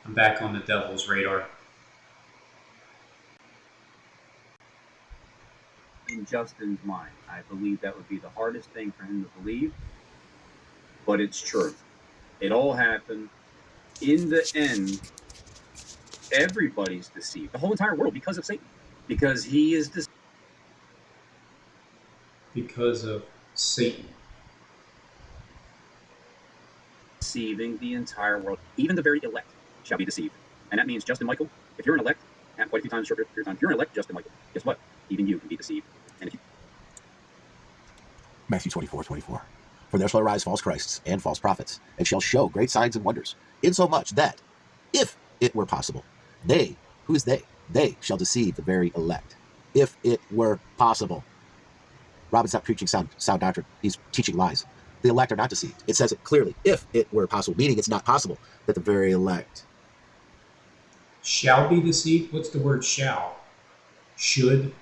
I'm back on the devil's radar. In Justin's mind, I believe that would be the hardest thing for him to believe, but it's true. It all happened. In the end, everybody's deceived. The whole entire world because of Satan. Because he is Because of Satan. deceiving the entire world. Even the very elect shall be deceived. And that means Justin Michael, if you're an elect, and quite a few times, short period of time, if you're an elect, Justin Michael, guess what? Even you can be deceived. And if you Matthew 24:24. For there shall arise false Christs and false prophets, and shall show great signs and wonders, insomuch that, if it were possible, they, who is they? They shall deceive the very elect. If it were possible. Robin's not preaching sound doctrine. He's teaching lies. The elect are not deceived. It says it clearly, if it were possible, meaning it's not possible that the very elect Shall be deceived? What's the word shall? Should?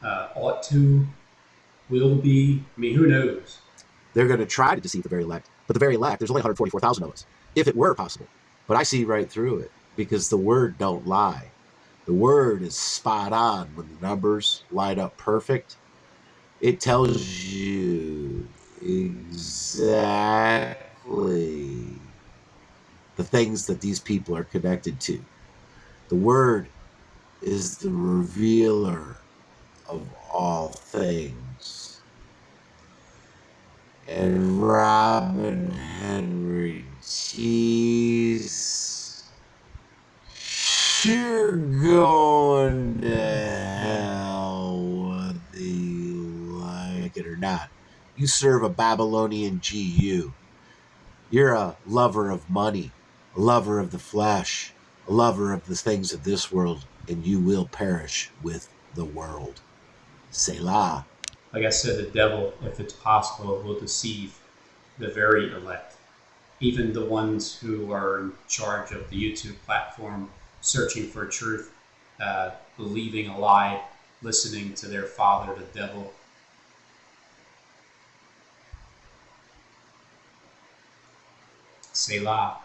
Ought to? Will be? I mean, who knows? They're going to try to deceive the very elect. But the very elect, there's only 144,000 of us, if it were possible. But I see right through it, because the word don't lie. The word is spot on. When the numbers line up perfect, it tells you exactly the things that these people are connected to. The word is the revealer of all things. And Robin Henry, jeez, you're going to hell whether you like it or not. You serve a Babylonian GU. You're a lover of money, a lover of the flesh, a lover of the things of this world, and you will perish with the world. Selah. Like I said, the devil, if it's possible, will deceive the very elect. Even the ones who are in charge of the YouTube platform, searching for truth, believing a lie, listening to their father, the devil. Selah.